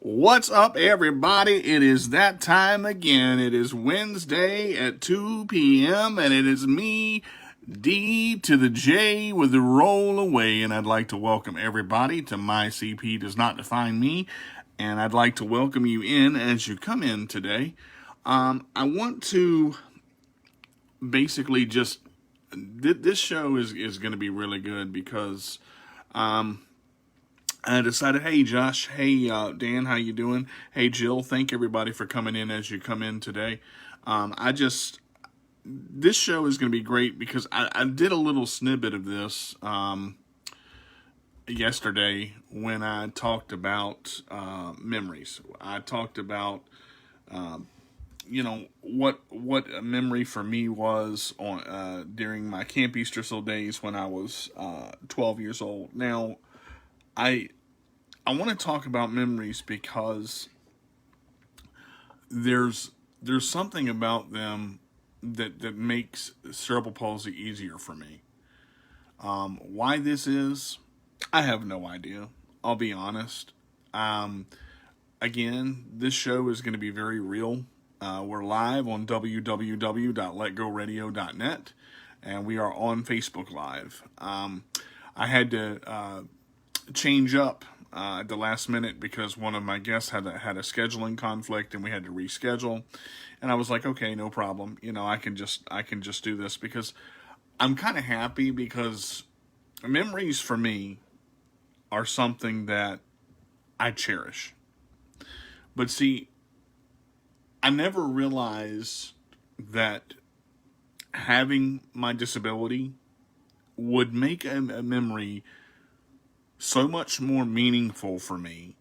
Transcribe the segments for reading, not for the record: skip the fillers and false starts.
What's up, everybody? It is that time again. It is Wednesday at 2 p.m., and it is me, D to the J, with the roll away. And I'd like to welcome everybody to My CP Does Not Define Me. And I'd like to welcome you in as you come in today. I want to basically just, this show is going to be really good because I decided, hey Josh, hey Dan, how you doing? Hey Jill, thank everybody for coming in as you come in today. This show is going to be great because I did a little snippet of this yesterday when I talked about memories. I talked about what a memory for me was on during my Camp Eastersville days when I was 12 years old. Now, I want to talk about memories because there's something about them that makes cerebral palsy easier for me. Why this is, I have no idea. I'll be honest. Again, this show is going to be very real. We're live on www.letgoradio.net, and we are on Facebook Live. I had to change up at the last minute because one of my guests had a scheduling conflict and we had to reschedule, and I was like, okay, no problem. I can just do this because I'm kind of happy because memories for me are something that I cherish. But see, I never realized that having my disability would make a memory so much more meaningful for me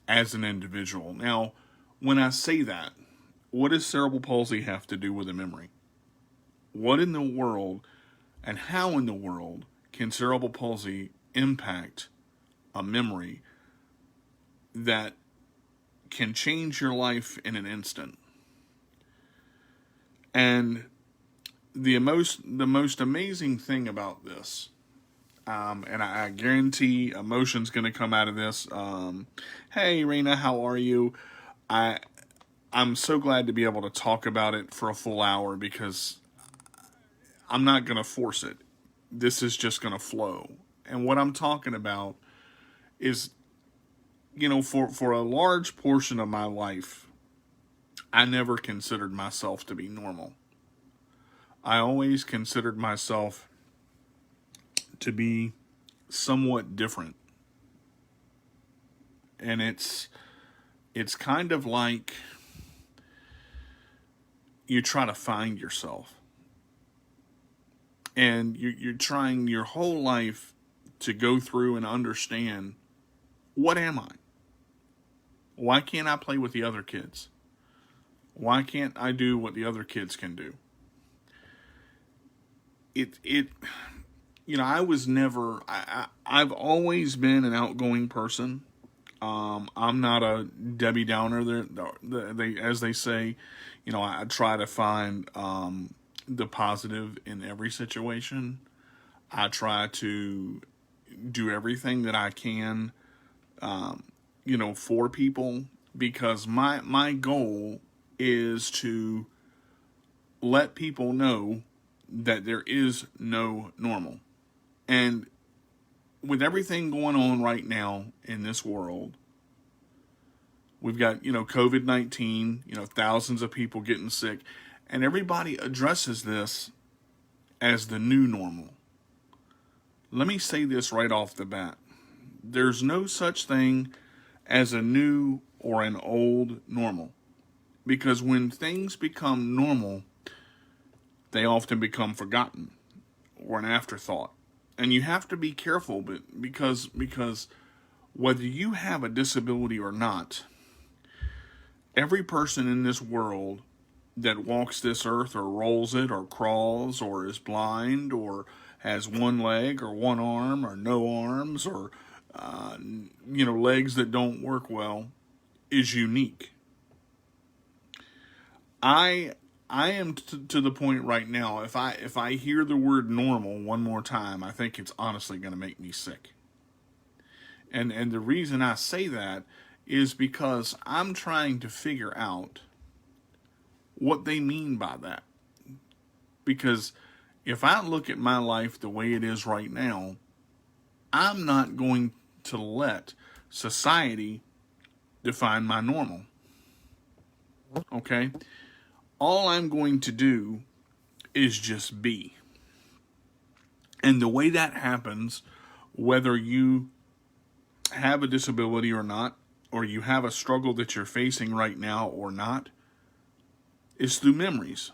as an individual. Now, when I say that, what does cerebral palsy have to do with a memory? What in the world and how in the world can cerebral palsy impact a memory that can change your life in an instant? And the most amazing thing about this, and I guarantee emotion's going to come out of this. Hey, Raina, how are you? I'm so glad to be able to talk about it for a full hour because I'm not going to force it. This is just going to flow. And what I'm talking about is, for a large portion of my life, I never considered myself to be normal. I always considered myself to be somewhat different. And it's kind of like you try to find yourself. And you're trying your whole life to go through and understand, what am I? Why can't I play with the other kids? Why can't I do what the other kids can do? I was never, I've always been an outgoing person. I'm not a Debbie Downer. As they say, I try to find the positive in every situation. I try to do everything that I can, for people, because my goal is to let people know that there is no normal. And with everything going on right now in this world, we've got, COVID-19, thousands of people getting sick, and everybody addresses this as the new normal. Let me say this right off the bat. There's no such thing as a new or an old normal. Because when things become normal, they often become forgotten or an afterthought. And you have to be careful because whether you have a disability or not, every person in this world that walks this earth or rolls it or crawls or is blind or has one leg or one arm or no arms or legs that don't work well is unique. I am to the point right now, if I hear the word normal one more time, I think it's honestly going to make me sick. And the reason I say that is because I'm trying to figure out what they mean by that. Because if I look at my life the way it is right now, I'm not going to let society define my normal. Okay? All I'm going to do is just be. And the way that happens, whether you have a disability or not, or you have a struggle that you're facing right now or not, is through memories.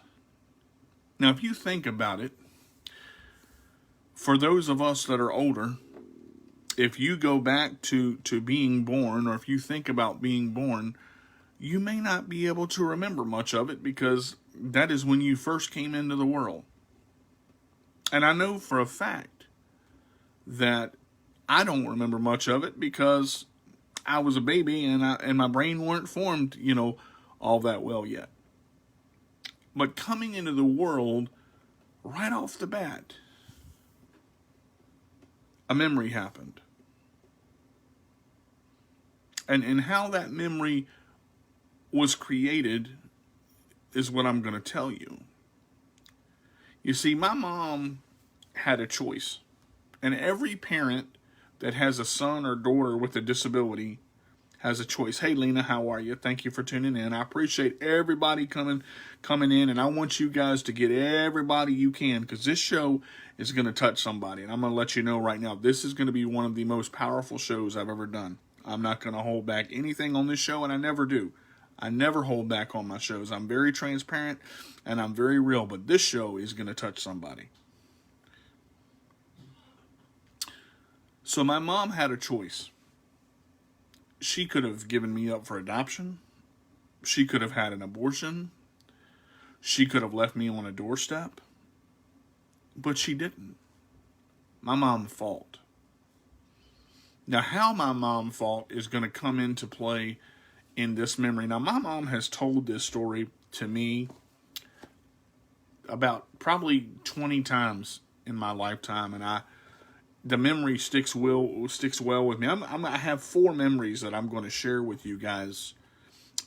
Now, if you think about it, for those of us that are older, if you go back to being born, or if you think about being born, you may not be able to remember much of it because that is when you first came into the world. And I know for a fact that I don't remember much of it because I was a baby and my brain weren't formed, all that well yet. But coming into the world, right off the bat, a memory happened. And how that memory was created is what I'm going to tell you. You see, my mom had a choice. And every parent that has a son or daughter with a disability has a choice. Hey, Lena, how are you? Thank you for tuning in. I appreciate everybody coming in, and I want you guys to get everybody you can, because this show is going to touch somebody. And I'm going to let you know right now, this is going to be one of the most powerful shows I've ever done. I'm not going to hold back anything on this show, and I never do. I never hold back on my shows. I'm very transparent, and I'm very real, but this show is going to touch somebody. So my mom had a choice. She could have given me up for adoption. She could have had an abortion. She could have left me on a doorstep. But she didn't. My mom fought. Now, how my mom fought is going to come into play in this memory. Now, my mom has told this story to me about probably 20 times in my lifetime, and the memory sticks well with me. I have 4 memories that I'm going to share with you guys,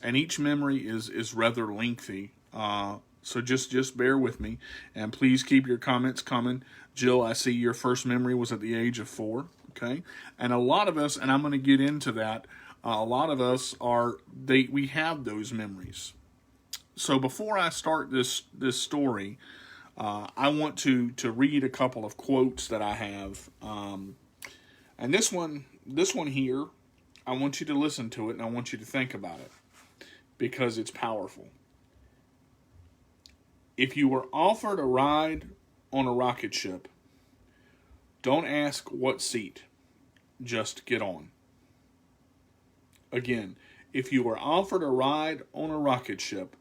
and each memory is rather lengthy. So just bear with me, and please keep your comments coming. Jill, I see your first memory was at the age of 4. Okay, and a lot of us, and I'm going to get into that. A lot of us we have those memories. So before I start this story, I want to read a couple of quotes that I have, and this one here, I want you to listen to it, and I want you to think about it, because it's powerful. If you were offered a ride on a rocket ship, don't ask what seat, just get on. Again, if you were offered a ride on a rocket ship,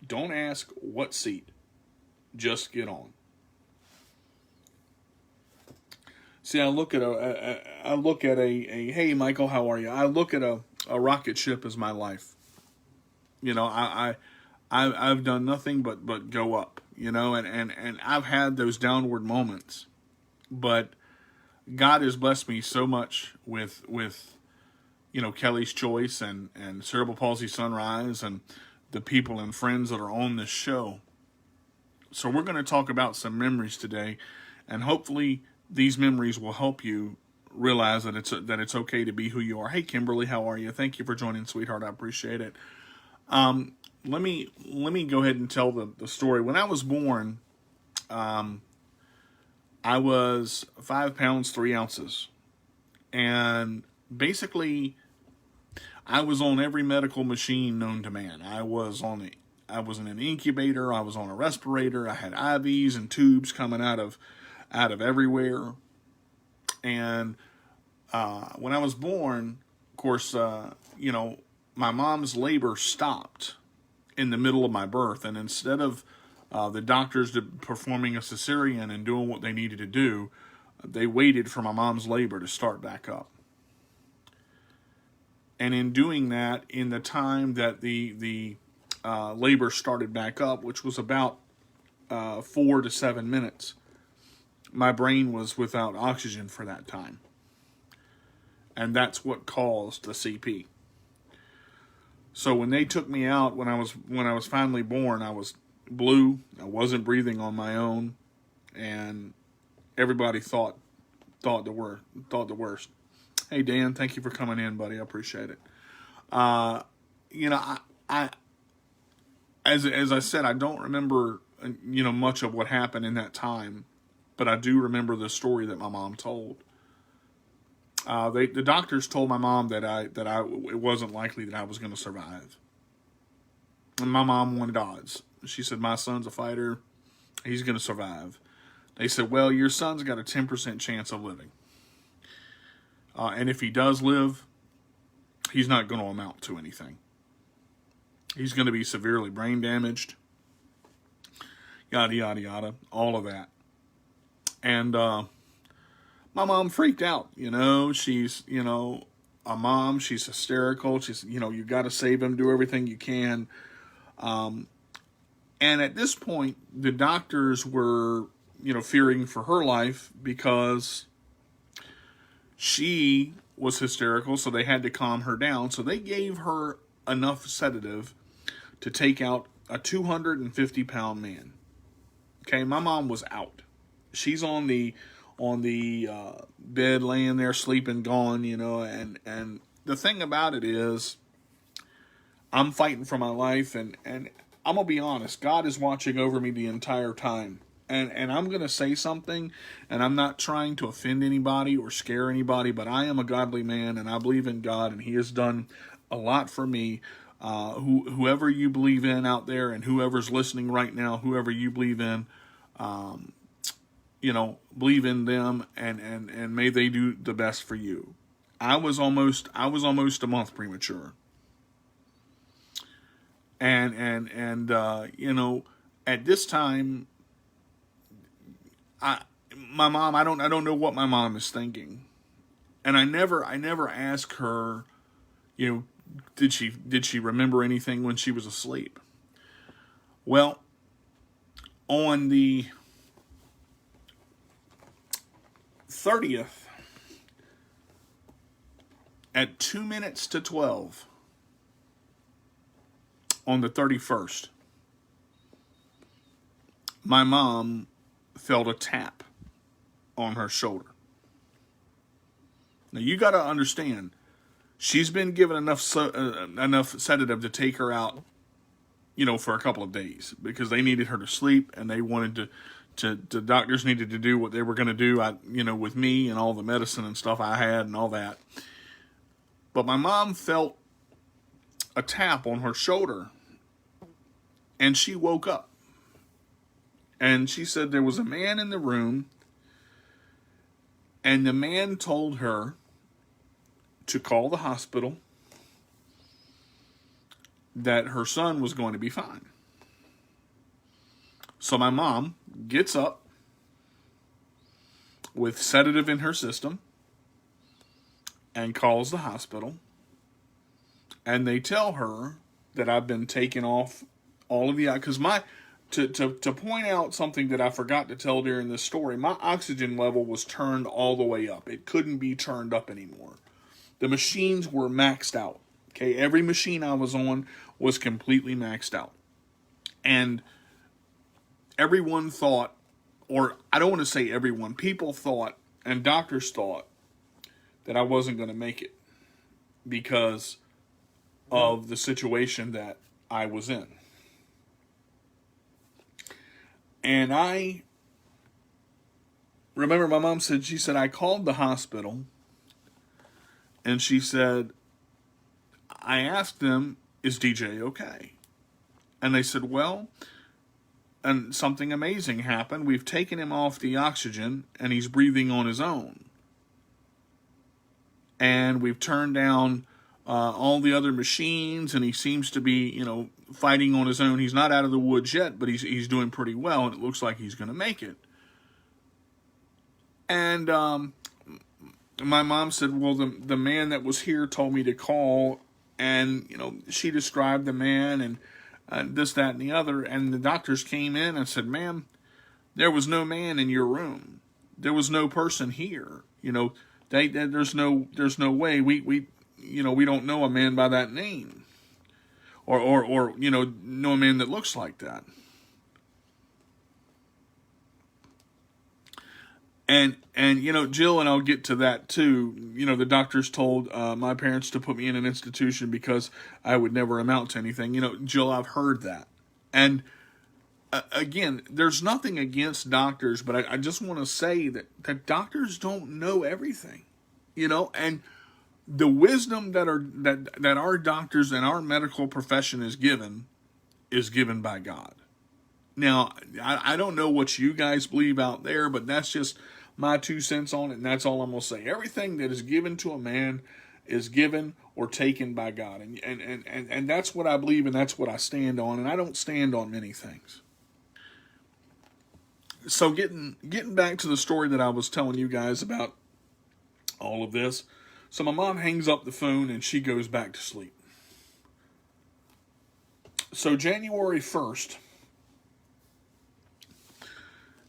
don't ask what seat, just get on. See, I look at a hey, Michael, how are you? I look at a rocket ship as my life. I've done nothing but go up, and I've had those downward moments, but God has blessed me so much with Kelly's Choice and Cerebral Palsy Sunrise and the people and friends that are on this show. So we're going to talk about some memories today, and hopefully these memories will help you realize that it's okay to be who you are. Hey, Kimberly, how are you? Thank you for joining, sweetheart. I appreciate it. Let me go ahead and tell the story. When I was born, I was 5 pounds 3 ounces, and basically, I was on every medical machine known to man. I was in an incubator. I was on a respirator. I had IVs and tubes coming out of everywhere. And when I was born, of course, my mom's labor stopped in the middle of my birth, and instead of the doctors performing a cesarean and doing what they needed to do, they waited for my mom's labor to start back up. And in doing that, in the time that the labor started back up, which was about 4 to 7 minutes, my brain was without oxygen for that time. And that's what caused the CP. So when they took me out when I was finally born, I was blue. I wasn't breathing on my own, and everybody thought the worst. Hey Dan, thank you for coming in, buddy. I appreciate it. You know, I as I said, I don't remember much of what happened in that time, but I do remember the story that my mom told. The doctors told my mom that it wasn't likely that I was going to survive. And my mom wanted odds. She said, my son's a fighter. He's going to survive. They said, well, your son's got a 10% chance of living. And if he does live, he's not going to amount to anything. He's going to be severely brain damaged. Yada, yada, yada. All of that. And my mom freaked out. She's, a mom. She's hysterical. She's, you got to save him. Do everything you can. And at this point, the doctors were, fearing for her life because she was hysterical, so they had to calm her down. So they gave her enough sedative to take out a 250-pound man. Okay, my mom was out. She's on the bed, laying there, sleeping, gone. And the thing about it is, I'm fighting for my life, and I'm gonna be honest. God is watching over me the entire time. And I'm going to say something, and I'm not trying to offend anybody or scare anybody, but I am a godly man, and I believe in God, and He has done a lot for me. Whoever you believe in out there, and whoever's listening right now, whoever you believe in, believe in them, and may they do the best for you. I was almost a month premature. And at this time, my mom, I don't know what my mom is thinking. And I never asked her, did she remember anything when she was asleep? Well, on the 30th, at 2 minutes to 12, on the 31st, my mom felt a tap on her shoulder. Now you got to understand, she's been given enough sedative to take her out, for a couple of days, because they needed her to sleep, and they wanted the doctors needed to do what they were going to do, with me and all the medicine and stuff I had and all that. But my mom felt a tap on her shoulder, and she woke up. And she said there was a man in the room, and the man told her to call the hospital, that her son was going to be fine. So my mom gets up with sedative in her system and calls the hospital, and they tell her that I've been taking off all of the, because to point out something that I forgot to tell during this story, my oxygen level was turned all the way up. It couldn't be turned up anymore. The machines were maxed out. Okay, every machine I was on was completely maxed out. And everyone thought, or I don't want to say everyone, people thought, and doctors thought, that I wasn't going to make it because of the situation that I was in. And I remember my mom said, I called the hospital, and she said, I asked them, is DJ okay? And they said, well, and something amazing happened. We've taken him off the oxygen, and he's breathing on his own. And we've turned down all the other machines, and he seems to be, fighting on his own. He's not out of the woods yet, but he's doing pretty well, and it looks like he's going to make it. And my mom said, well, the man that was here told me to call, and, she described the man and this, that, and the other, and the doctors came in and said, ma'am, there was no man in your room. There was no person here. There's no way. We don't know a man by that name. or know a man that looks like that. And Jill, and I'll get to that too. The doctors told my parents to put me in an institution because I would never amount to anything. Jill, I've heard that. And again, there's nothing against doctors, but I just want to say that doctors don't know everything. And the wisdom that our doctors and our medical profession is given by God. Now, I don't know what you guys believe out there, but that's just my 2 cents on it, and that's all I'm going to say. Everything that is given to a man is given or taken by God, and that's what I believe, and that's what I stand on, and I don't stand on many things. So getting back to the story that I was telling you guys about all of this, so my mom hangs up the phone, and she goes back to sleep. So January 1st,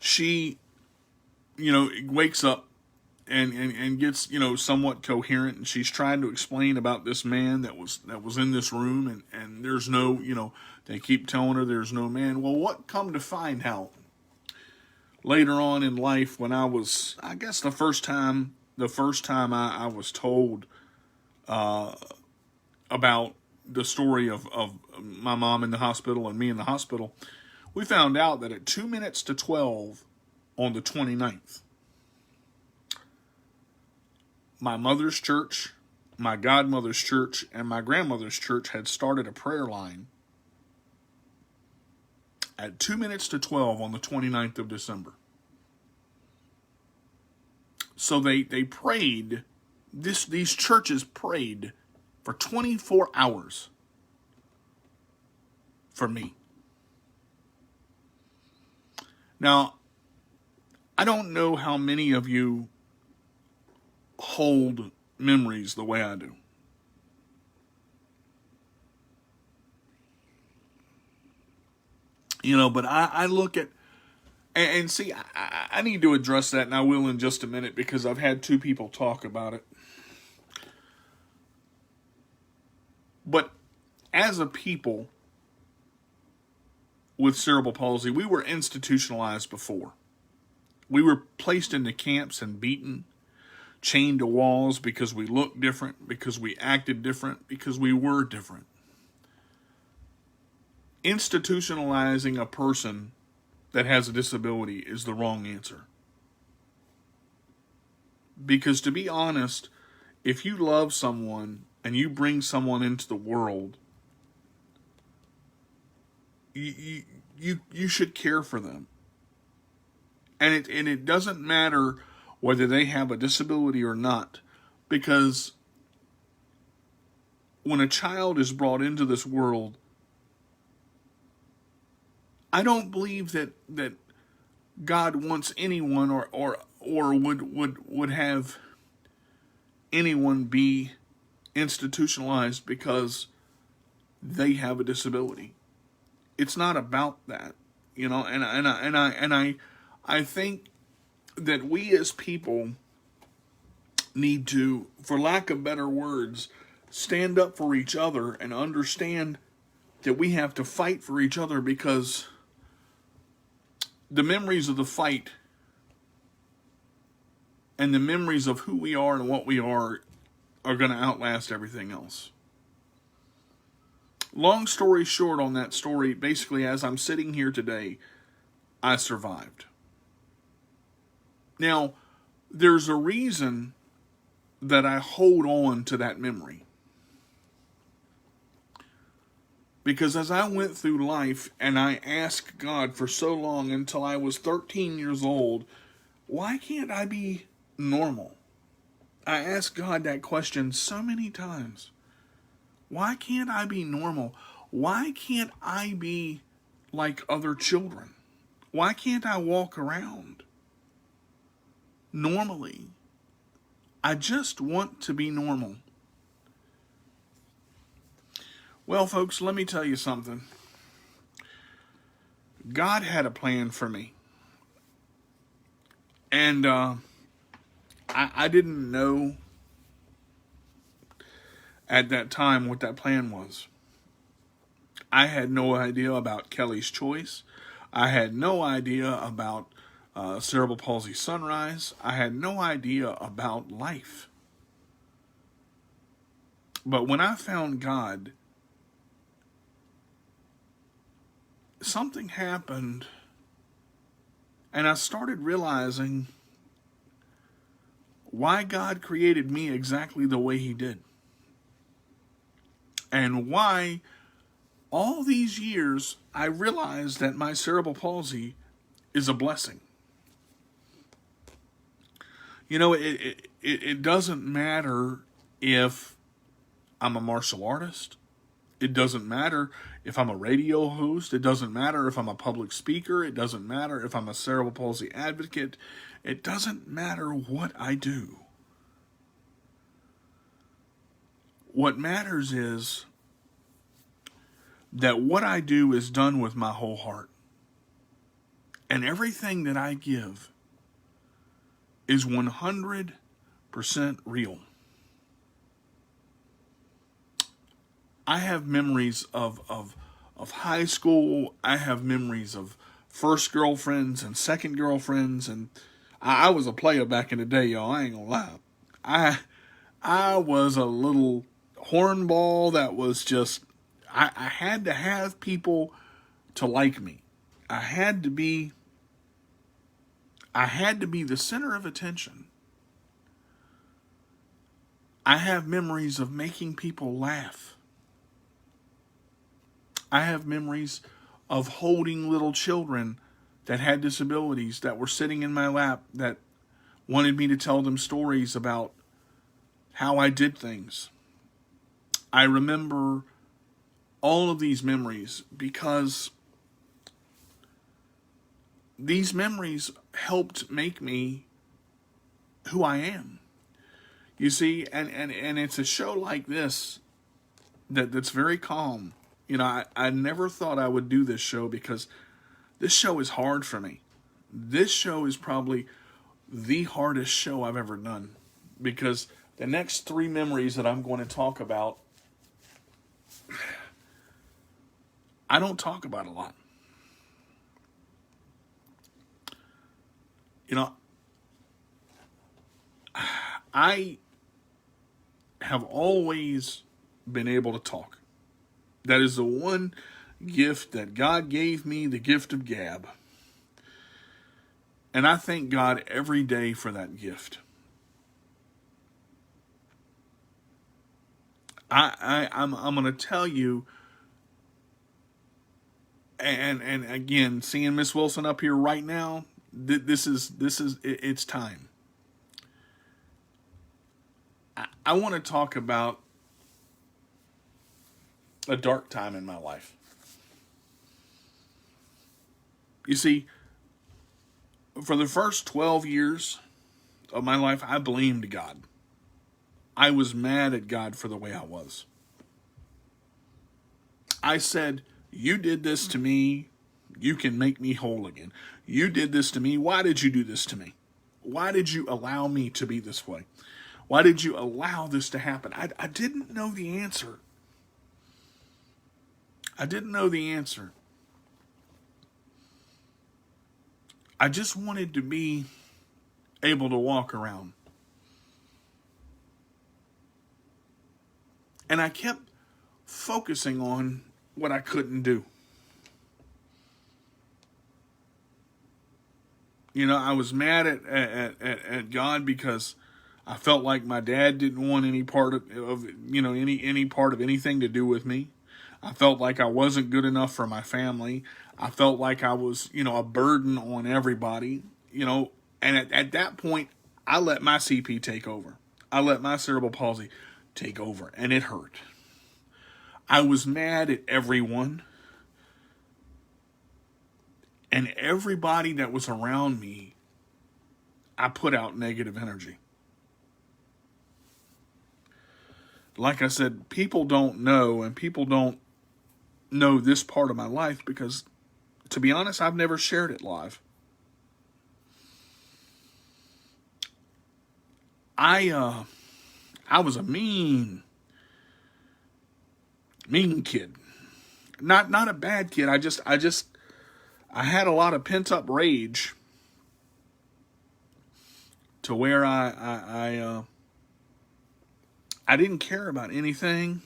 she wakes up and gets somewhat coherent, and she's trying to explain about this man that was in this room, and there's no they keep telling her there's no man. Well, what come to find out later on in life, when I was, I guess the first time I was told about the story of my mom in the hospital and me in the hospital, we found out that at 2 minutes to 12 on the 29th, my mother's church, my godmother's church, and my grandmother's church had started a prayer line at 2 minutes to 12 on the 29th of December. So they prayed, these churches prayed for 24 hours for me. Now, I don't know how many of you hold memories the way I do. But I look at, and see, I need to address that, and I will in just a minute, because I've had 2 people talk about it. But as a people with cerebral palsy, we were institutionalized before. We were placed into camps and beaten, chained to walls because we looked different, because we acted different, because we were different. Institutionalizing a person that has a disability is the wrong answer. Because to be honest, if you love someone and you bring someone into the world, you should care for them. And it doesn't matter whether they have a disability or not, because when a child is brought into this world, I don't believe that God wants anyone or would have anyone be institutionalized because they have a disability. It's not about that, and I think that we as people need to, for lack of better words, stand up for each other and understand that we have to fight for each other, because the memories of the fight and the memories of who we are and what we are going to outlast everything else. Long story short on that story, basically, as I'm sitting here today, I survived. Now, there's a reason that I hold on to that memory. Because as I went through life and I asked God for so long, until I was 13 years old, why can't I be normal? I asked God that question so many times. Why can't I be normal? Why can't I be like other children? Why can't I walk around normally? I just want to be normal. Well, folks, let me tell you something. God had a plan for me. And I didn't know at that time what that plan was. I had no idea about Kelly's Choice. I had no idea about Cerebral Palsy Sunrise. I had no idea about life. But when I found God, something happened, and I started realizing why God created me exactly the way He did. And why all these years I realized that my cerebral palsy is a blessing. You know, it doesn't matter if I'm a martial artist. It doesn't matter if I'm a radio host. It doesn't matter if I'm a public speaker. It doesn't matter if I'm a cerebral palsy advocate. It doesn't matter what I do. What matters is that what I do is done with my whole heart. And everything that I give is 100% real. I have memories of high school. I have memories of first girlfriends and second girlfriends. And I was a player back in the day, y'all. I ain't gonna lie. I was a little hornball that was just, I had to have people to like me. I had to be the center of attention. I have memories of making people laugh. I have memories of holding little children that had disabilities that were sitting in my lap that wanted me to tell them stories about how I did things. I remember all of these memories because these memories helped make me who I am. You see, and it's a show like this that's very calm. You know, I never thought I would do this show because this show is hard for me. This show is probably the hardest show I've ever done because the next 3 memories that I'm going to talk about, I don't talk about a lot. You know, I have always been able to talk. That is the one gift that God gave me, the gift of gab. And I thank God every day for that gift. I'm going to tell you, and again, seeing Miss Wilson up here right now, it's time. I want to talk about a dark time in my life. You see, for the first 12 years of my life, I blamed God. I was mad at God for the way I was. I said, you did this to me, you can make me whole again. You did this to me, why did you do this to me? Why did you allow me to be this way? Why did you allow this to happen? I didn't know the answer. I didn't know the answer. I just wanted to be able to walk around. And I kept focusing on what I couldn't do. You know, I was mad at God because I felt like my dad didn't want any part of any part of anything to do with me. I felt like I wasn't good enough for my family. I felt like I was, a burden on everybody, and at that point, I let my CP take over. I let my cerebral palsy take over, and it hurt. I was mad at everyone, and everybody that was around me, I put out negative energy. Like I said, people don't know, and people don't know this part of my life because, to be honest, I've never shared it live. I was a mean kid. not a bad kid. I had a lot of pent up rage to where I didn't care about anything.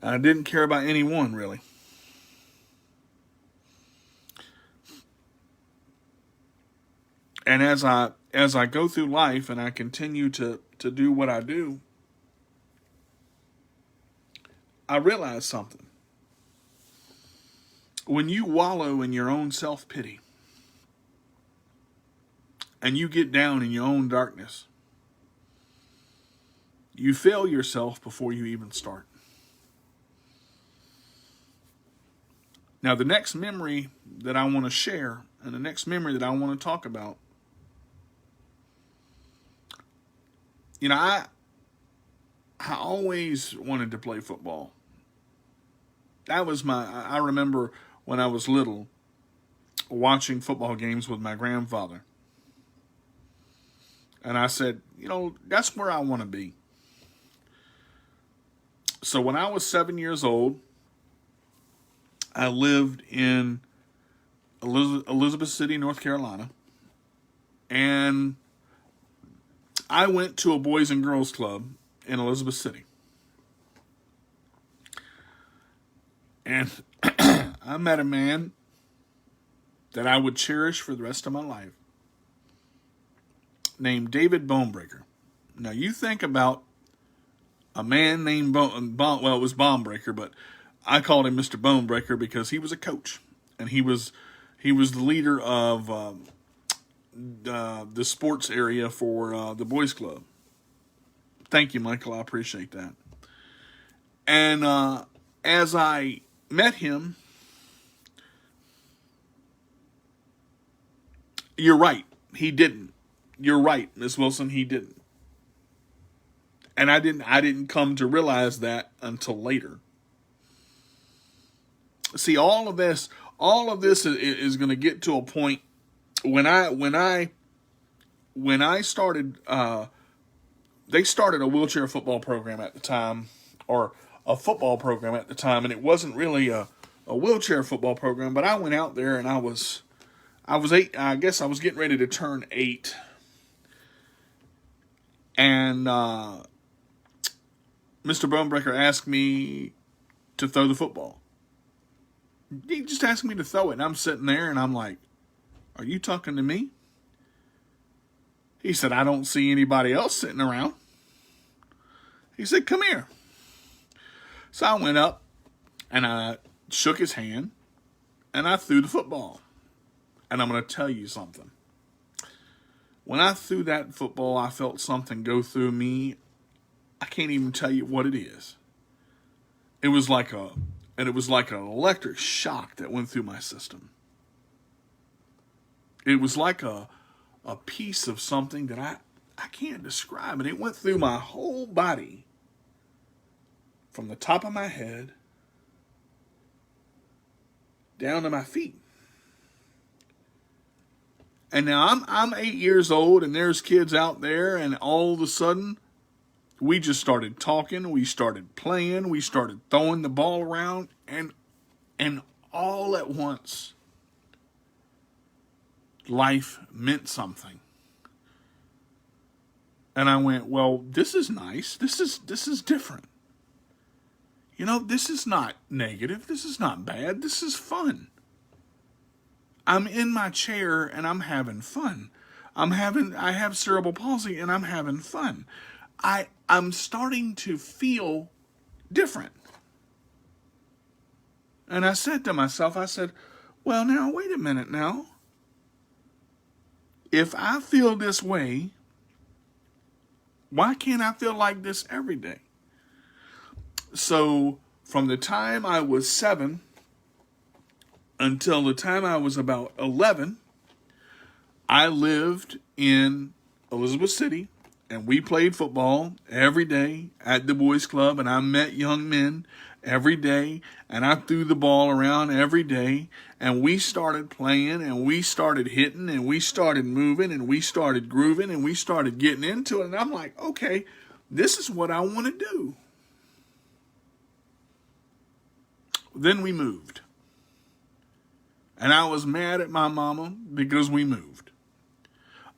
I didn't care about anyone, really. And as I go through life and I continue to do what I do, I realize something. When you wallow in your own self-pity and you get down in your own darkness, you fail yourself before you even start. Now, the next memory that I want to share and the next memory that I want to talk about, I always wanted to play football. That was I remember when I was little watching football games with my grandfather. And I said, that's where I want to be. So when I was 7 years old, I lived in Elizabeth City, North Carolina. And I went to a Boys and Girls Club in Elizabeth City. And I met a man that I would cherish for the rest of my life, named David Bonebreaker. Now, you think about a man named well, it was Bonebreaker, but I called him Mr. Bonebreaker because he was a coach, and he was the leader of the sports area for the boys club. Thank you, Michael. I appreciate that. And as I met him, you're right, he didn't. You're right, Miss Wilson, he didn't. And I didn't come to realize that until later. See, all of this is going to get to a point when I started. They started a wheelchair football program at the time, or a football program at the time, and it wasn't really a wheelchair football program. But I went out there, and I was 8. I guess I was getting ready to turn 8, and Mr. Bonebreaker asked me to throw the football. He just asked me to throw it, and I'm sitting there, and I'm like, "Are you talking to me?" He said, "I don't see anybody else sitting around." He said, "Come here." So I went up, and I shook his hand, and I threw the football. And I'm going to tell you something. When I threw that football, I felt something go through me. I can't even tell you what it is. It was like an electric shock that went through my system. It was like a piece of something that I can't describe. And it went through my whole body, from the top of my head down to my feet. And now I'm 8 years old, and there's kids out there, and all of a sudden, we just started talking, we started playing, we started throwing the ball around, and all at once, life meant something. And I went, well, this is nice. This is different. This is not negative. This is not bad. This is fun. I'm in my chair and I'm having fun. I have cerebral palsy and I'm having fun. I'm starting to feel different. And I said to myself, well, now, wait a minute now. If I feel this way, why can't I feel like this every day? So from the time I was 7 until the time I was about 11, I lived in Elizabeth City, and we played football every day at the boys club, and I met young men every day, and I threw the ball around every day, and we started playing, and we started hitting, and we started moving, and we started grooving, and we started getting into it, and I'm like, okay, this is what I want to do. then we moved. And I was mad at my mama because we moved.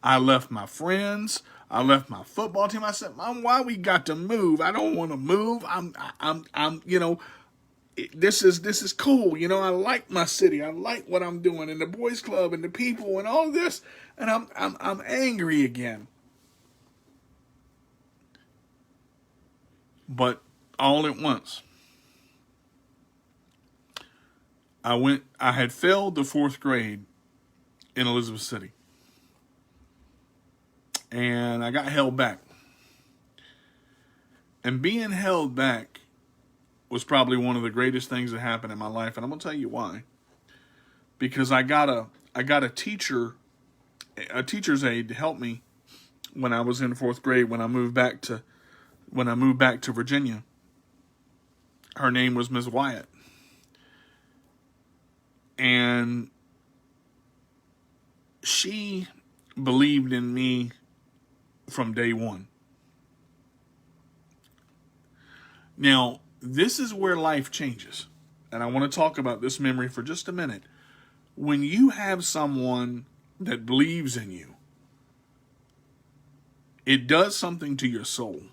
I left my friends. I left my football team. I said, Mom, why we got to move? I don't want to move. This is cool. I like my city. I like what I'm doing and the boys club and the people and all this. And I'm angry again. But all at once, I had failed the 4th grade in Elizabeth City. And I got held back. And being held back was probably one of the greatest things that happened in my life. And I'm going to tell you why. Because I got a teacher's aide to help me when I was in 4th grade, when I moved back to Virginia. Her name was Miss Wyatt. And she believed in me from day one. Now, this is where life changes. And I want to talk about this memory for just a minute. When you have someone that believes in you, it does something to your soul.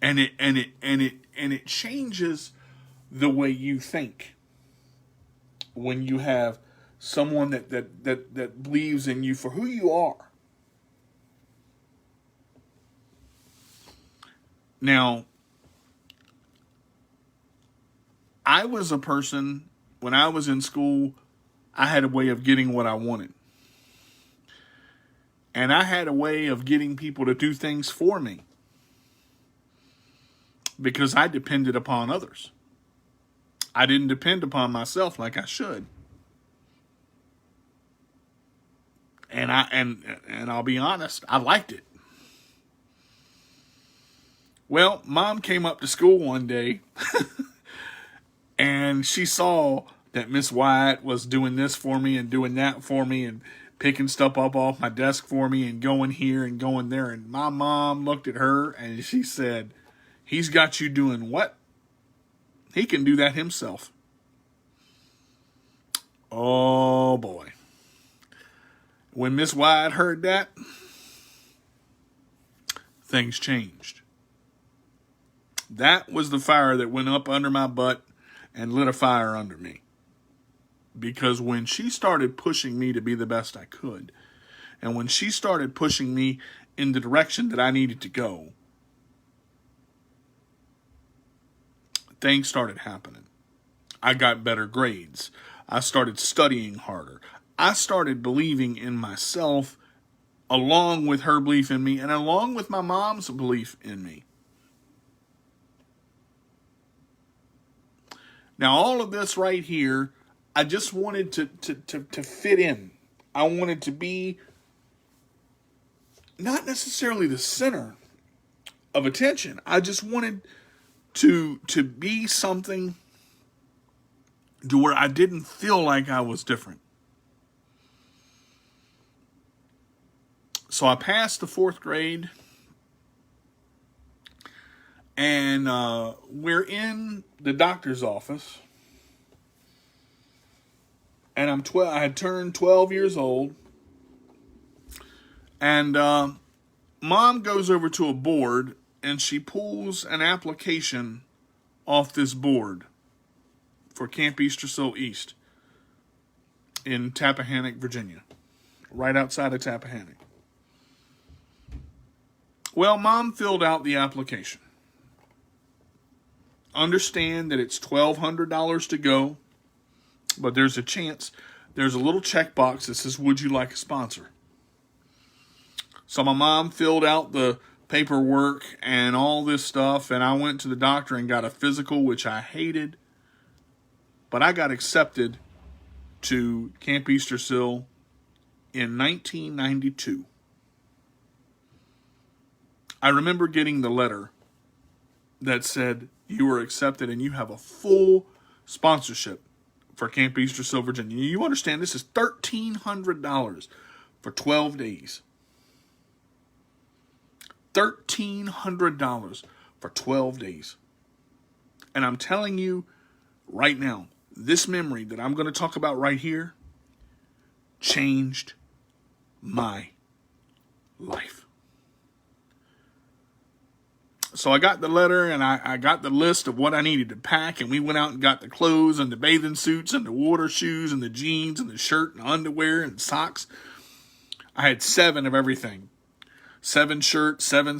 And it changes the way you think. When you have someone that believes in you for who you are. Now, I was a person, when I was in school, I had a way of getting what I wanted. And I had a way of getting people to do things for me. Because I depended upon others. I didn't depend upon myself like I should. And I'll be honest, I liked it. Well, Mom came up to school one day and she saw that Miss Wyatt was doing this for me and doing that for me and picking stuff up off my desk for me and going here and going there. And my mom looked at her and she said, "He's got you doing what? He can do that himself." Oh boy. When Miss Wyatt heard that, things changed. That was the fire that went up under my butt and lit a fire under me. Because when she started pushing me to be the best I could, and when she started pushing me in the direction that I needed to go, things started happening. I got better grades. I started studying harder. I started believing in myself along with her belief in me and along with my mom's belief in me. Now, all of this right here, I just wanted to fit in. I wanted to be not necessarily the center of attention. I just wanted to be something to where I didn't feel like I was different. So I passed the 4th grade, and we're in the doctor's office, and I had turned 12 years old, and Mom goes over to a board, and she pulls an application off this board for Camp Eastersill East in Tappahannock, Virginia, right outside of Tappahannock. Well, Mom filled out the application. Understand that it's $1,200 to go, but there's a chance. There's a little checkbox that says, "Would you like a sponsor?" So my mom filled out the paperwork and all this stuff, and I went to the doctor and got a physical, which I hated. But I got accepted to Camp Eastersill in 1992. I remember getting the letter that said, "You were accepted and you have a full sponsorship for Camp Eastersill, Virginia." You understand, this is $1,300 for 12 days. $1,300 for 12 days. And I'm telling you right now, this memory that I'm going to talk about right here changed my life. So I got the letter and I got the list of what I needed to pack, and we went out and got the clothes and the bathing suits and the water shoes and the jeans and the shirt and underwear and socks. I had 7 of everything. 7 shirts, 7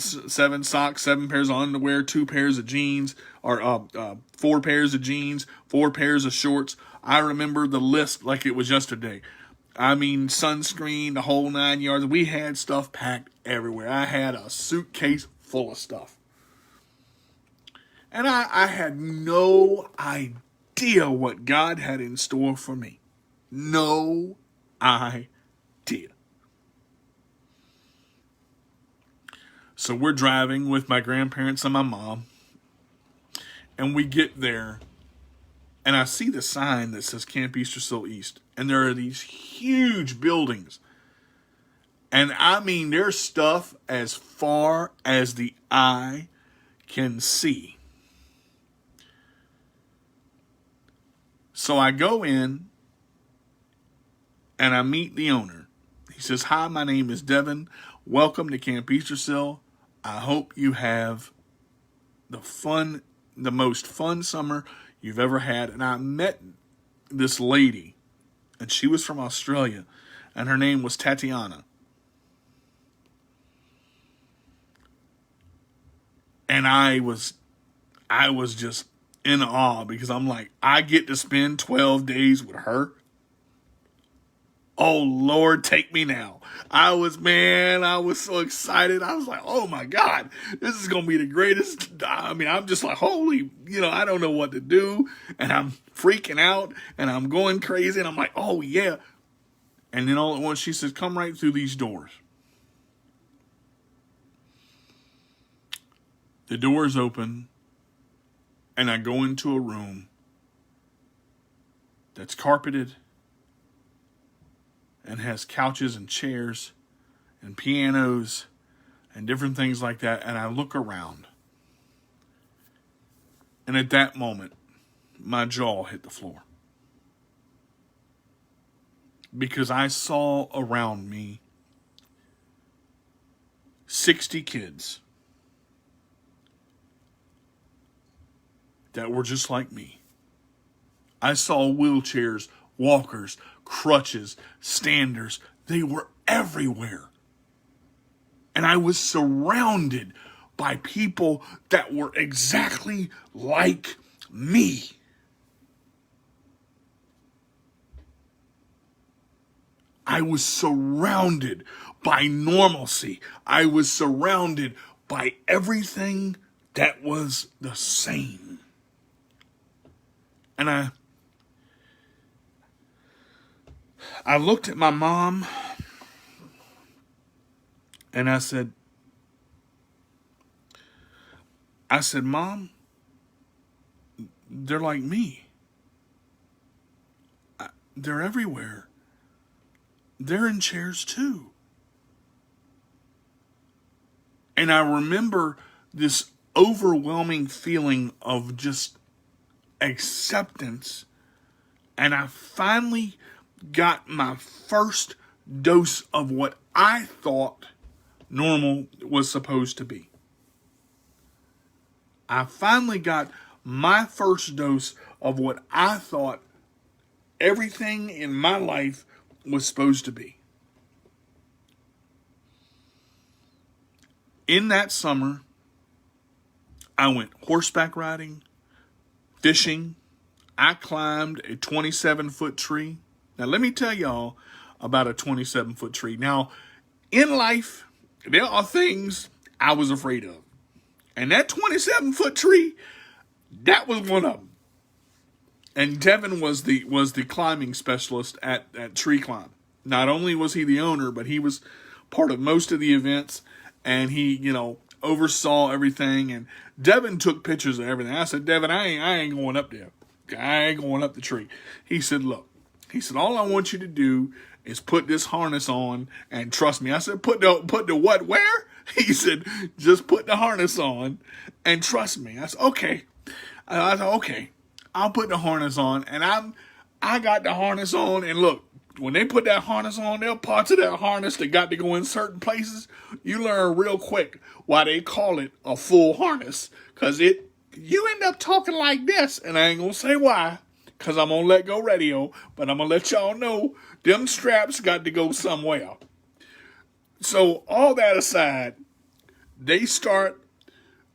socks, 7 pairs of underwear, 2 pairs of jeans, or 4 pairs of jeans, 4 pairs of shorts. I remember the list like it was yesterday. I mean, sunscreen, the whole 9 yards. We had stuff packed everywhere. I had a suitcase full of stuff. And I had no idea what God had in store for me. No idea. So we're driving with my grandparents and my mom. And we get there. And I see the sign that says Camp Eastersill East. And there are these huge buildings. And I mean, there's stuff as far as the eye can see. So I go in and I meet the owner. He says, "Hi, my name is Devin. Welcome to Camp Eastersill. I hope you have the most fun summer you've ever had." And I met this lady, and she was from Australia, and her name was Tatiana. And I was just in awe, because I'm like, I get to spend 12 days with her. Oh, Lord, take me now. I was so excited. I was like, oh my God, this is going to be the greatest. I mean, I'm just like, holy, I don't know what to do. And I'm freaking out and I'm going crazy. And I'm like, oh yeah. And then all at once she says, "Come right through these doors." The doors open. And I go into a room that's carpeted and has couches and chairs and pianos and different things like that. And I look around. And at that moment, my jaw hit the floor. Because I saw around me 60 kids that were just like me. I saw wheelchairs, walkers, crutches, standers. They were everywhere. And I was surrounded by people that were exactly like me. I was surrounded by normalcy. I was surrounded by everything that was the same. And I looked at my mom and I said, "Mom, they're like me. They're everywhere. They're in chairs too." And I remember this overwhelming feeling of just acceptance. And I finally got my first dose of what I thought normal was supposed to be. I finally got my first dose of what I thought everything in my life was supposed to be. In that summer, I went horseback riding, fishing. I climbed a 27-foot tree. Now, let me tell y'all about a 27-foot tree. Now, in life, there are things I was afraid of. And that 27-foot tree, that was one of them. And Devin was the climbing specialist at Tree Climb. Not only was he the owner, but he was part of most of the events. And he, oversaw everything. And Devin took pictures of everything. I said, "Devin, I ain't going up there. I ain't going up the tree." He said, "Look," he said, "all I want you to do is put this harness on and trust me." I said, put the what, where? He said, "Just put the harness on and trust me." I said, "Okay." I thought, okay, I'll put the harness on, and I got the harness on, and look, when they put that harness on, there are parts of that harness that got to go in certain places. You learn real quick why they call it a full harness, cause you end up talking like this, and I ain't gonna say why, cause I'm gonna let go radio, but I'm gonna let y'all know them straps got to go somewhere. So all that aside, they start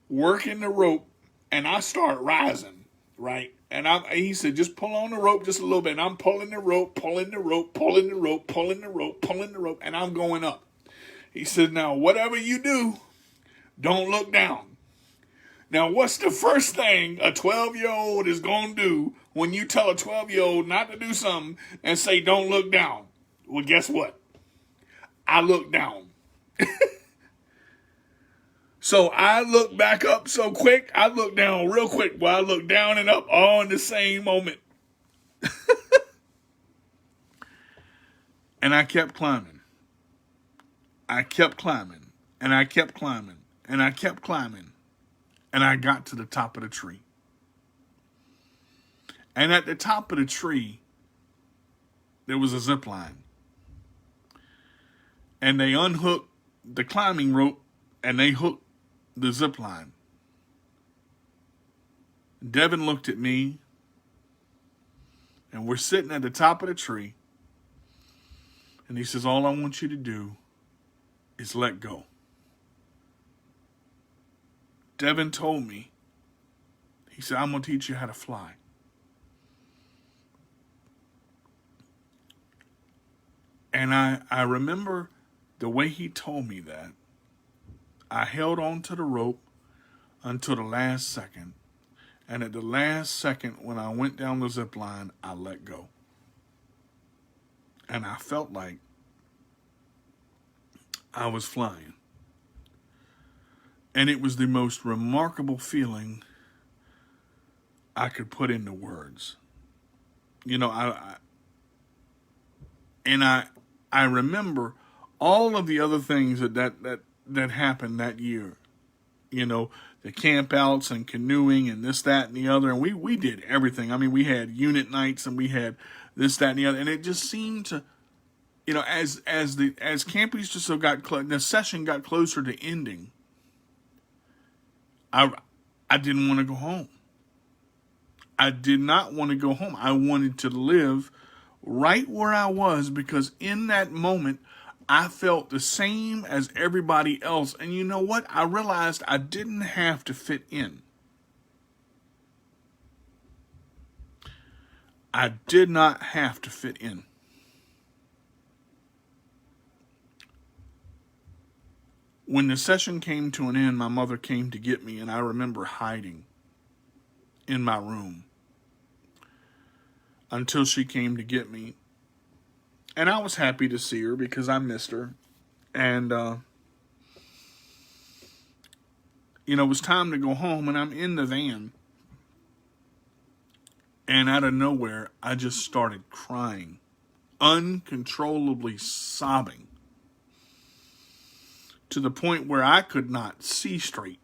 working the rope, and I start rising, right? And he said, just pull on the rope just a little bit. And I'm pulling the rope, pulling the rope, pulling the rope, pulling the rope, pulling the rope, and I'm going up. He said, now, whatever you do, don't look down. Now, what's the first thing a 12-year-old is going to do when you tell a 12-year-old not to do something and say, don't look down? Well, guess what? I look down. So I look back up so quick, I look down real quick, while I look down and up all in the same moment. And I kept climbing. I kept climbing, and I kept climbing, and I kept climbing, and I got to the top of the tree. And at the top of the tree, there was a zip line. And they unhooked the climbing rope, and they hooked the zip line. Devin looked at me, and we're sitting at the top of the tree, and he says, all I want you to do is let go. Devin told me, he said, I'm going to teach you how to fly. And I remember the way he told me that. I held on to the rope until the last second. And at the last second, when I went down the zip line, I let go. And I felt like I was flying. And it was the most remarkable feeling I could put into words. You know, I remember all of the other things that happened that year. You know, the camp outs and canoeing and this, that, and the other. And we did everything. I mean, we had unit nights and we had this, that, and the other. And it just seemed to, you know, as Camp Easter so the session got closer to ending, I didn't want to go home. I did not want to go home. I wanted to live right where I was, because in that moment, I felt the same as everybody else. And you know what? I realized I didn't have to fit in. I did not have to fit in. When the session came to an end, my mother came to get me, and I remember hiding in my room until she came to get me. And I was happy to see her because I missed her. And, you know, it was time to go home, and I'm in the van. And out of nowhere, I just started crying, uncontrollably sobbing, to the point where I could not see straight.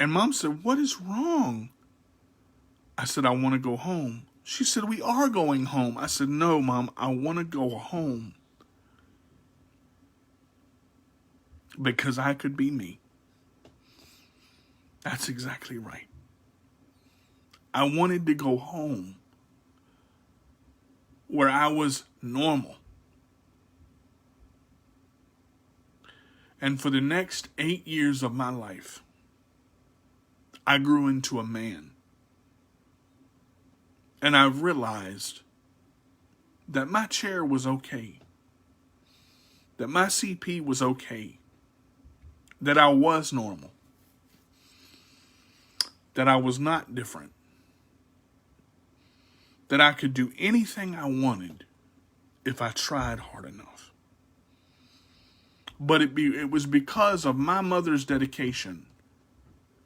And Mom said, what is wrong? I said, I want to go home. She said, we are going home. I said, no, Mom, I want to go home. Because I could be me. That's exactly right. I wanted to go home where I was normal. And for the next 8 years of my life, I grew into a man. And I realized that my chair was okay. That my CP was okay. That I was normal. That I was not different. That I could do anything I wanted if I tried hard enough. But it was because of my mother's dedication,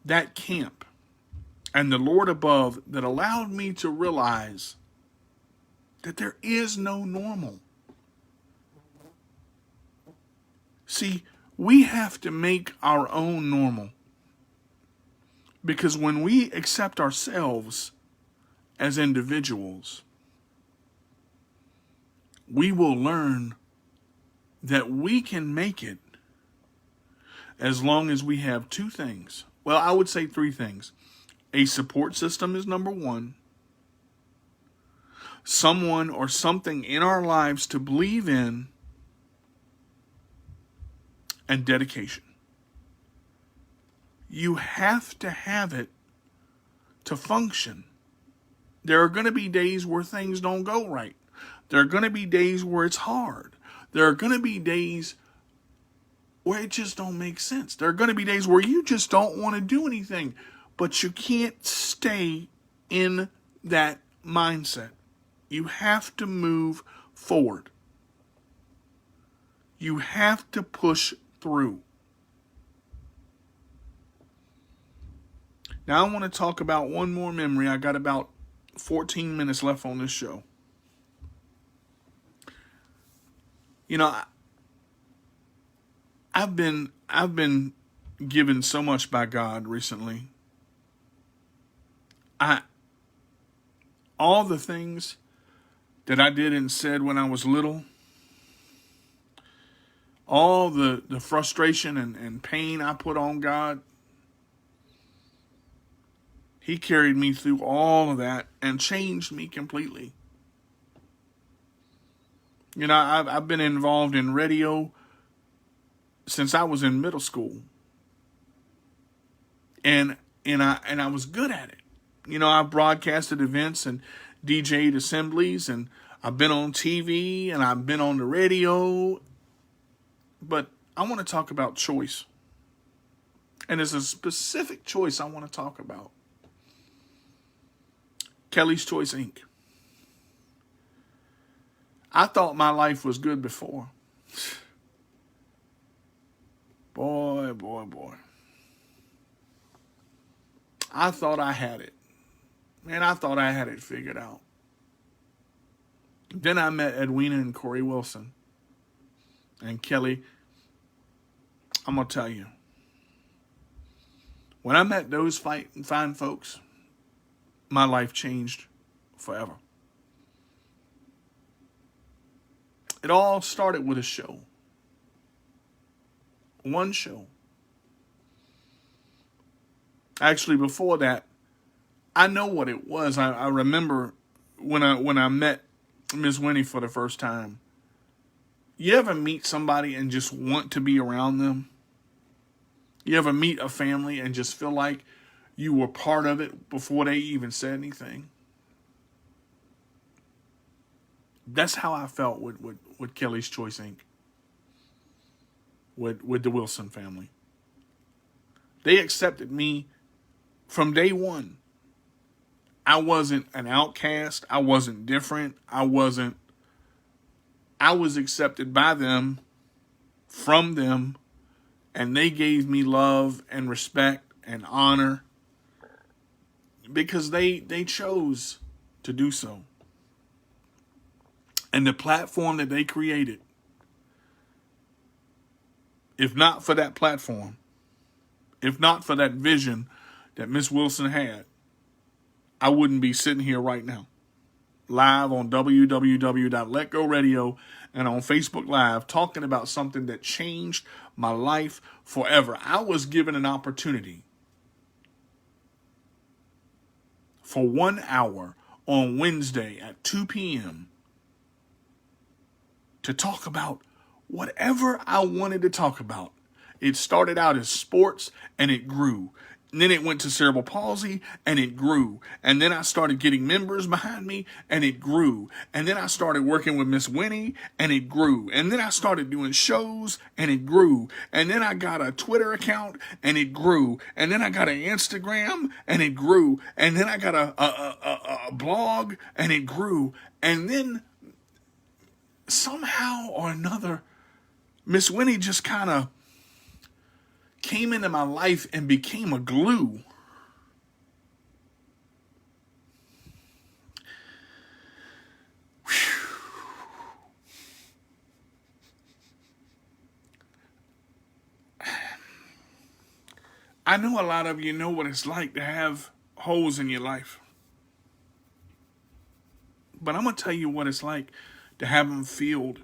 that camp, and the Lord above, that allowed me to realize that there is no normal. See, We have to make our own normal. Because when we accept ourselves as individuals, we will learn that we can make it as long as we have two things. Well, I would say three things. A support system is number one. Someone or something in our lives to believe in, and dedication. You have to have it to function. There are going to be days where things don't go right. There are going to be days where it's hard. There are going to be days where it just don't make sense. There are going to be days where you just don't want to do anything, but you can't stay in that mindset. You have to move forward. You have to push through. Now I want to talk about one more memory. I got about 14 minutes left on this show. You know, I've been given so much by God recently. All the things that I did and said when I was little, all the frustration and pain I put on God, He carried me through all of that and changed me completely. You know, I've been involved in radio since I was in middle school. And I was good at it. You know, I broadcasted events and DJ'd assemblies, and I've been on TV and I've been on the radio. But I want to talk about choice. And there's a specific choice I want to talk about. Kelly's Choice Inc. I thought my life was good before. Boy. I thought I had it. Man, I thought I had it figured out. Then I met Edwina and Corey Wilson. And Kelly, I'm going to tell you. When I met those fine folks, my life changed forever. It all started with a show. One show. Actually, before that, I know what it was. I remember when I met Miss Winnie for the first time. You ever meet somebody and just want to be around them? You ever meet a family and just feel like you were part of it before they even said anything? That's how I felt with Kelly's Choice Inc. With the Wilson family. They accepted me from day one. I wasn't an outcast. I wasn't different. I was accepted by them, from them, and they gave me love and respect and honor because they chose to do so. And the platform that they created, if not for that platform, if not for that vision that Miss Wilson had, I wouldn't be sitting here right now, live on www.letgo radio and on Facebook Live, talking about something that changed my life forever. I was given an opportunity for 1 hour on Wednesday at 2 p.m. to talk about whatever I wanted to talk about. It started out as sports and it grew. And then it went to cerebral palsy and it grew. And then I started getting members behind me and it grew. And then I started working with Miss Winnie and it grew. And then I started doing shows and it grew. And then I got a Twitter account and it grew. And then I got an Instagram and it grew. And then I got a blog and it grew. And then somehow or another, Miss Winnie just kind of came into my life and became a glue. I know a lot of you know what it's like to have holes in your life. But I'm going to tell you what it's like to have them filled.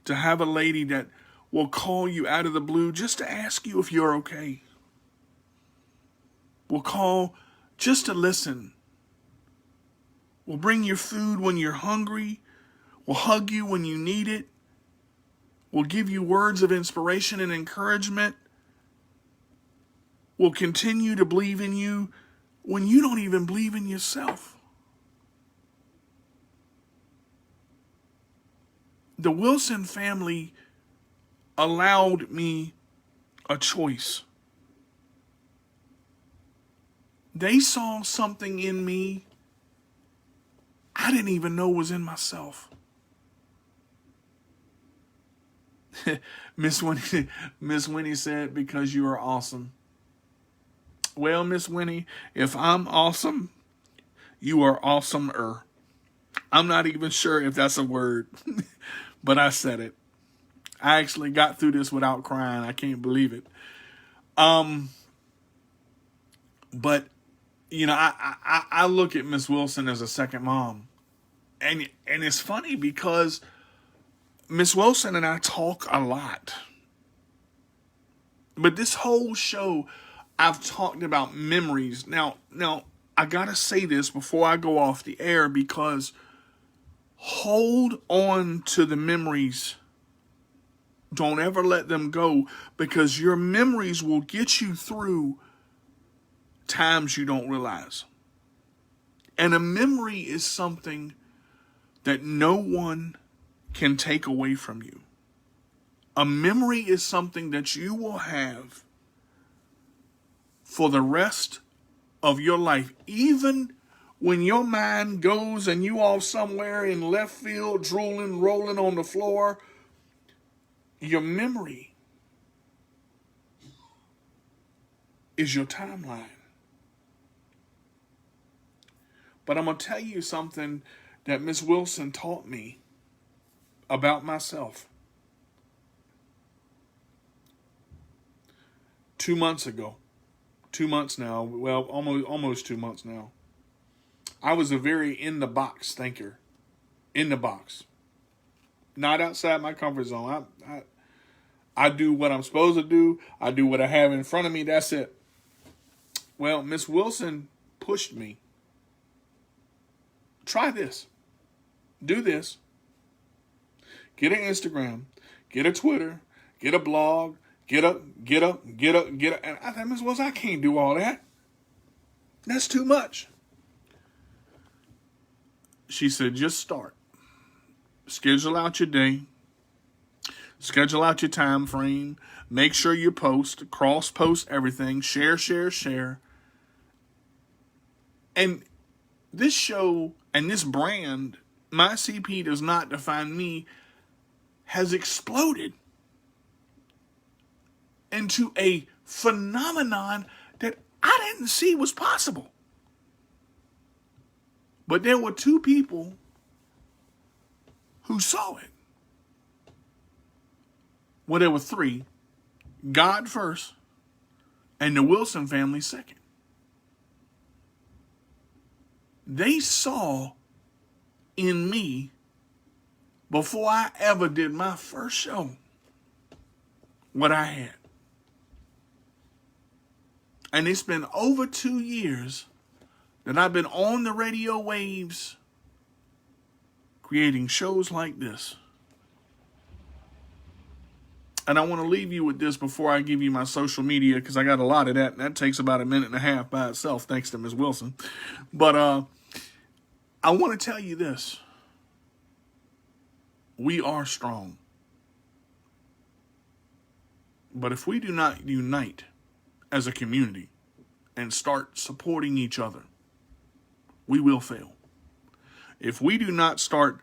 To have a lady that will call you out of the blue just to ask you if you're okay. Will call just to listen. Will bring you food when you're hungry. Will hug you when you need it. Will give you words of inspiration and encouragement. Will continue to believe in you when you don't even believe in yourself. The Wilson family allowed me a choice. They saw something in me I didn't even know was in myself. Miss Winnie said, because you are awesome. Well, Miss Winnie, if I'm awesome, you are awesomer. I'm not even sure if that's a word, but I said it. I actually got through this without crying. I can't believe it. But you know, I look at Miss Wilson as a second mom, and it's funny because Miss Wilson and I talk a lot. But this whole show, I've talked about memories. Now, I gotta say this before I go off the air, because hold on to the memories. Don't ever let them go, because your memories will get you through times you don't realize. And a memory is something that no one can take away from you. A memory is something that you will have for the rest of your life. Even when your mind goes and you off somewhere in left field, drooling, rolling on the floor, your memory is your timeline. But I'm going to tell you something that Miss Wilson taught me about myself. 2 months ago, 2 months now, well, almost 2 months now, I was a very in the box thinker. In the box. Not outside my comfort zone. I do what I'm supposed to do. I do what I have in front of me. That's it. Well, Miss Wilson pushed me. Try this. Do this. Get an Instagram. Get a Twitter. Get a blog. Get up. And I thought, Miss Wilson, I can't do all that. That's too much. She said, just start. Schedule out your day. Schedule out your time frame. Make sure you post. Cross-post everything. Share. And this show and this brand, My CP Does Not Define Me, has exploded into a phenomenon that I didn't see was possible. But there were two people who saw it. Well, there were three. God first, and the Wilson family second. They saw in me, before I ever did my first show, what I had. And it's been over 2 years that I've been on the radio waves creating shows like this. And I want to leave you with this before I give you my social media, because I got a lot of that, and that takes about a minute and a half by itself, thanks to Ms. Wilson. But I want to tell you this. We are strong. But if we do not unite as a community and start supporting each other, we will fail. If we do not start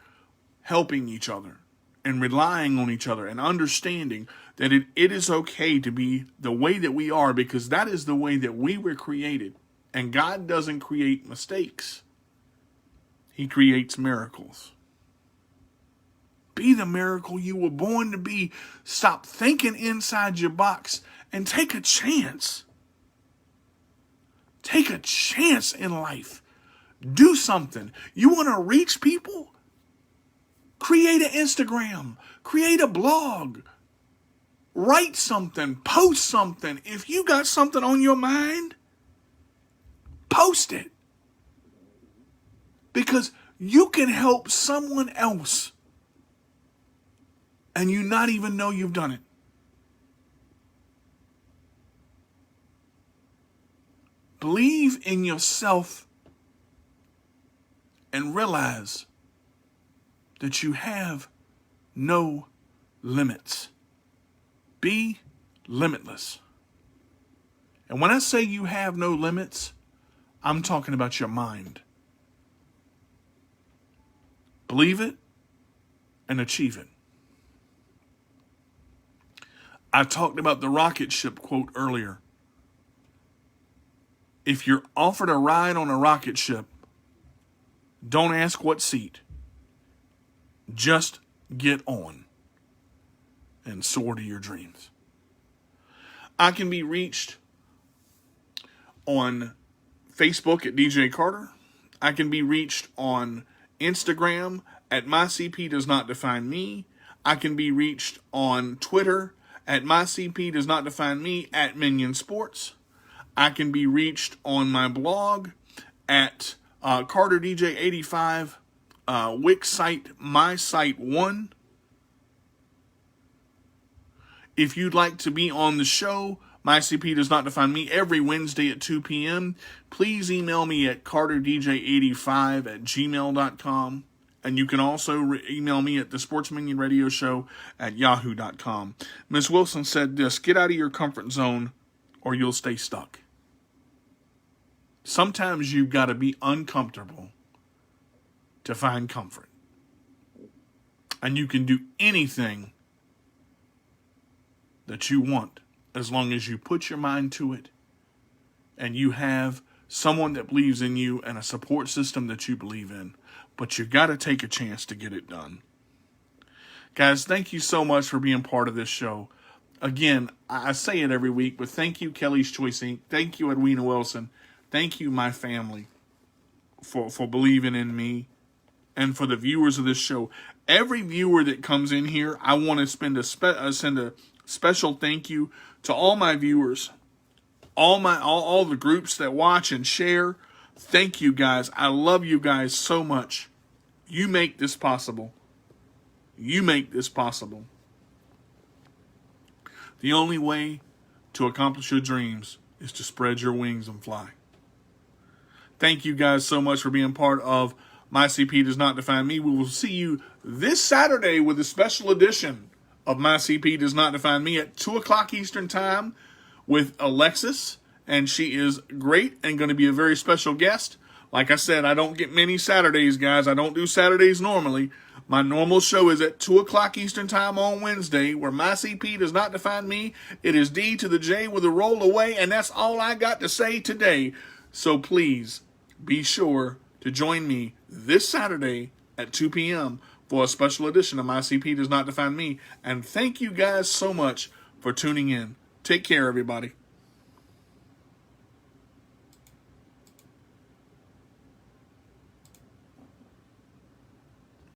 helping each other and relying on each other and understanding that it is okay to be the way that we are, because that is the way that we were created. And God doesn't create mistakes. He creates miracles. Be the miracle you were born to be. Stop thinking inside your box and take a chance. Take a chance in life. Do something. You want to reach people? Create an Instagram. Create a blog. Write something. Post something. If you got something on your mind, post it. Because you can help someone else and you not even know you've done it. Believe in yourself and realize that you have no limits. Be limitless. And when I say you have no limits, I'm talking about your mind. Believe it and achieve it. I talked about the rocket ship quote earlier. If you're offered a ride on a rocket ship, don't ask what seat. Just get on and soar to your dreams. I can be reached on Facebook at DJ Carter. I can be reached on Instagram at MyCP Does Not Define Me. I can be reached on Twitter at MyCP Does Not Define Me at Minion Sports. I can be reached on my blog at CarterDJ85, Wix site, My Site 1. If you'd like to be on the show, MyCP Does Not Define Me, every Wednesday at 2 p.m., please email me at CarterDJ85@gmail.com. And you can also email me at the Sports Minion Radio Show at yahoo.com. Ms. Wilson said this: get out of your comfort zone or you'll stay stuck. Sometimes you've got to be uncomfortable to find comfort. And you can do anything that you want as long as you put your mind to it and you have someone that believes in you and a support system that you believe in. But you got to take a chance to get it done. Guys, thank you so much for being part of this show. Again, I say it every week, but thank you, Kelly's Choice Inc. Thank you, Edwina Wilson. Thank you, my family, for believing in me and for the viewers of this show. Every viewer that comes in here, I want to send a special thank you to all my viewers, all the groups that watch and share. Thank you, guys. I love you guys so much. You make this possible. You make this possible. The only way to accomplish your dreams is to spread your wings and fly. Thank you guys so much for being part of My CP Does Not Define Me. We will see you this Saturday with a special edition of My CP Does Not Define Me at 2 o'clock Eastern Time with Alexis. And she is great and going to be a very special guest. Like I said, I don't get many Saturdays, guys. I don't do Saturdays normally. My normal show is at 2 o'clock Eastern Time on Wednesday, where My CP Does Not Define Me. It is D to the J with a roll away, and that's all I got to say today. So please be sure to join me this Saturday at 2 p.m. for a special edition of My CP Does Not Define Me. And thank you guys so much for tuning in. Take care, everybody.